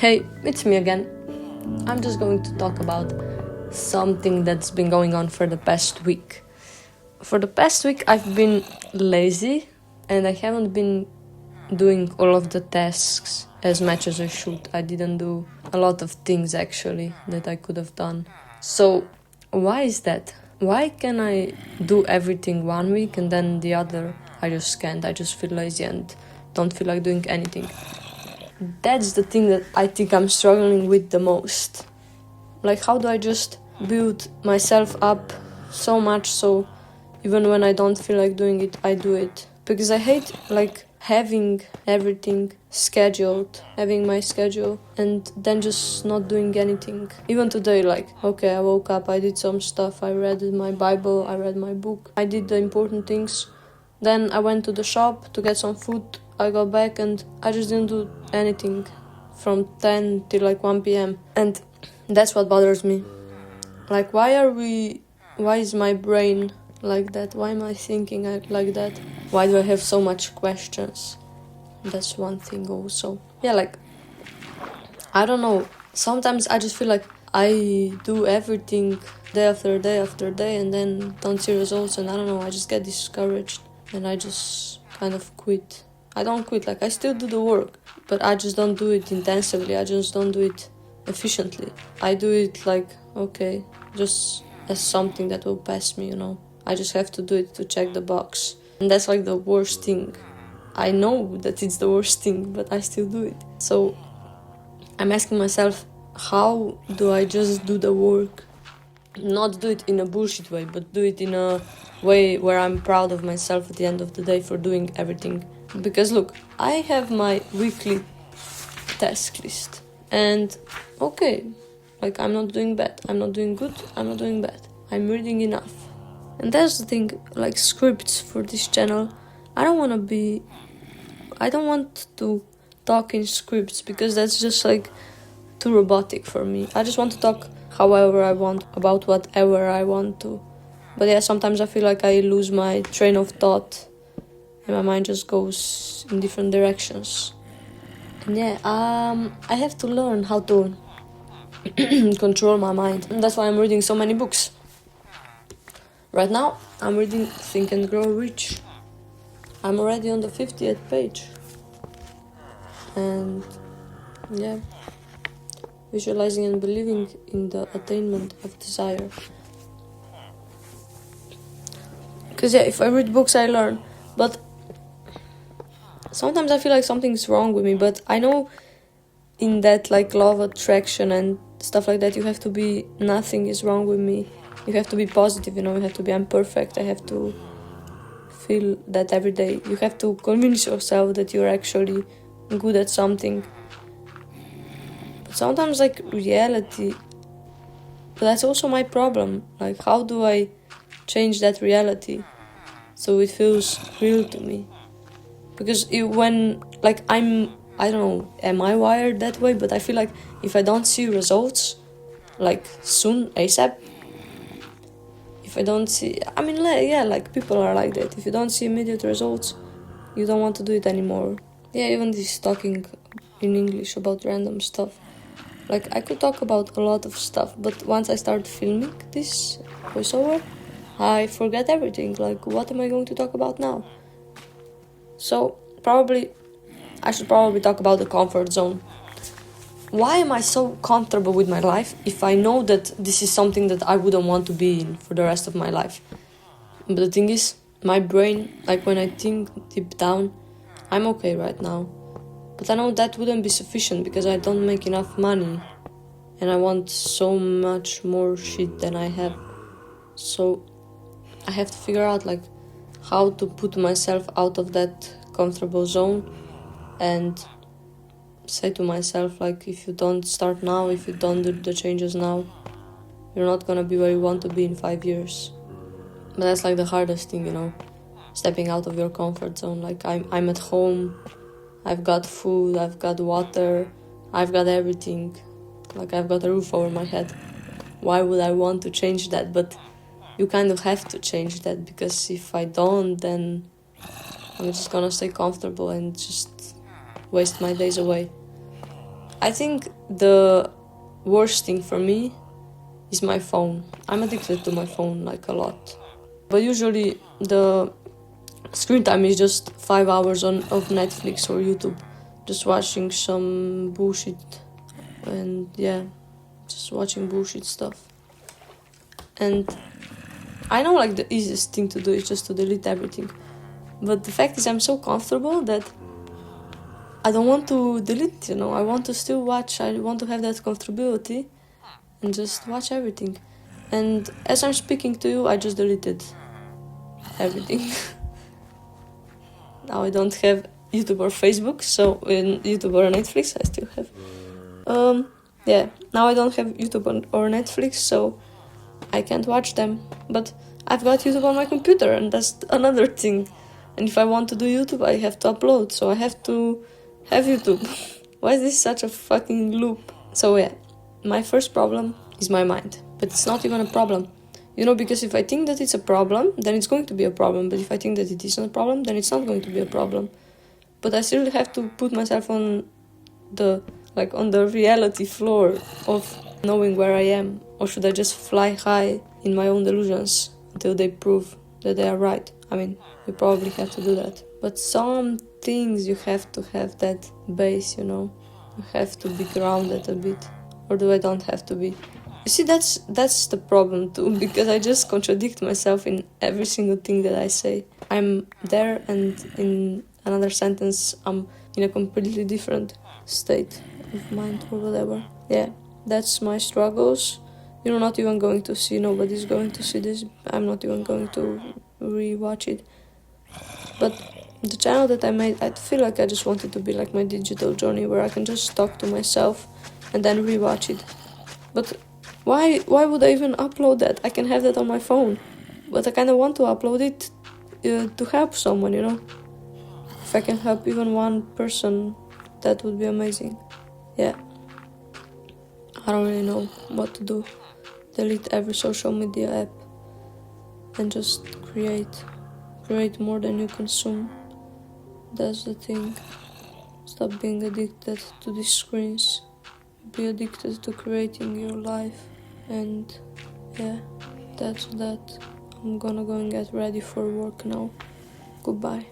Hey, it's me again. I'm just going to talk about something that's been going on for the past week. For the past week, I've been lazy and I haven't been doing all of the tasks as much as I should. I didn't do a lot of things actually that I could have done. So, why is that? Why can I do everything one week and then the other I just can't? I just feel lazy and don't feel like doing anything. That's the thing that I think I'm struggling with the most. Like, how do I just build myself up so much so even when I don't feel like doing it, I do it? Because I hate having everything scheduled, having my schedule and then just not doing anything. Even today, I woke up, I did some stuff, I read my Bible, I read my book, I did the important things. Then I went to the shop to get some food. I got back and I just didn't do anything from 10 till 1 p.m. And that's what bothers me. Why is my brain like that? Why am I thinking like that? Why do I have so much questions? That's one thing also. I don't know. Sometimes I just feel like I do everything day after day after day and then don't see results, and I don't know, I just get discouraged and I just kind of quit. I don't quit, I still do the work, but I just don't do it intensively. I just don't do it efficiently. I do it just as something that will pass me, I just have to do it to check the box. And that's the worst thing. I know that it's the worst thing, but I still do it. So I'm asking myself, how do I just do the work? Not do it in a bullshit way, but do it in a way where I'm proud of myself at the end of the day for doing everything. Because look, I have my weekly task list. And I'm not doing bad. I'm not doing good. I'm not doing bad. I'm reading enough. And that's the thing, scripts for this channel. I don't want to talk in scripts because that's just too robotic for me. I just want to talk however I want, about whatever I want to. But yeah, sometimes I feel like I lose my train of thought and my mind just goes in different directions. And I have to learn how to control my mind. And that's why I'm reading so many books. Right now, I'm reading Think and Grow Rich. I'm already on the 50th page. And visualizing and believing in the attainment of desire. Because if I read books, I learn. But sometimes I feel like something's wrong with me. But I know in that law of attraction and stuff like that, you have to be, nothing is wrong with me. You have to be positive, you have to be, I'm perfect. I have to feel that every day. You have to convince yourself that you're actually good at something. But sometimes reality, but that's also my problem. How do I change that reality so it feels real to me? Because I don't know, am I wired that way? But I feel like if I don't see results soon, ASAP, if I don't see, people are like that. If you don't see immediate results, you don't want to do it anymore. Even this talking in English about random stuff. I could talk about a lot of stuff, but once I start filming this voiceover, I forget everything. What am I going to talk about now? So, I should probably talk about the comfort zone. Why am I so comfortable with my life if I know that this is something that I wouldn't want to be in for the rest of my life? But the thing is, my brain, when I think deep down, I'm okay right now. But I know that wouldn't be sufficient because I don't make enough money. And I want so much more shit than I have. So I have to figure out how to put myself out of that comfortable zone and say to myself, if you don't start now, if you don't do the changes now, you're not gonna be where you want to be in 5 years. But that's the hardest thing, stepping out of your comfort zone. I'm at home, I've got food, I've got water, I've got everything. I've got a roof over my head. Why would I want to change that? But you kind of have to change that, because if I don't, then I'm just gonna stay comfortable and just waste my days away. I think the worst thing for me is my phone. I'm addicted to my phone like a lot. But usually the screen time is just 5 hours of Netflix or YouTube, just watching some bullshit, and yeah, just watching bullshit stuff. And I know like the easiest thing to do is just to delete everything, but the fact is I'm so comfortable that I don't want to delete, you know. I want to still watch. I want to have that comfortability and just watch everything. And as I'm speaking to you, I just deleted everything. Now I don't have YouTube or Facebook, so in YouTube or Netflix I still have. Yeah, now I don't have YouTube or Netflix, so I can't watch them. But I've got YouTube on my computer, and that's another thing. And if I want to do YouTube, I have to upload, so I have to have YouTube. Why is this such a fucking loop? So yeah, my first problem is my mind, but it's not even a problem. You know, because if I think that it's a problem, then it's going to be a problem. But if I think that it isn't a problem, then it's not going to be a problem. But I still have to put myself on the reality floor of knowing where I am. Or should I just fly high in my own delusions until they prove that they are right? I mean, you probably have to do that. But some things you have to have that base, you know. You have to be grounded a bit. Or do I don't have to be? You see, that's the problem too, because I just contradict myself in every single thing that I say. I'm there, and in another sentence I'm in a completely different state of mind or whatever. Yeah, that's my struggles. You're not even going to see, nobody's going to see this. I'm not even going to re-watch it. But the channel that I made, I feel like I just wanted to be like my digital journey where I can just talk to myself and then re-watch it. But why would I even upload that? I can have that on my phone. But I kind of want to upload it to help someone, you know. If I can help even one person, that would be amazing. Yeah. I don't really know what to do. Delete every social media app and just create more than you consume. That's the thing. Stop being addicted to these screens. Be addicted to creating your life. And yeah, that's that. I'm gonna go and get ready for work now. Goodbye.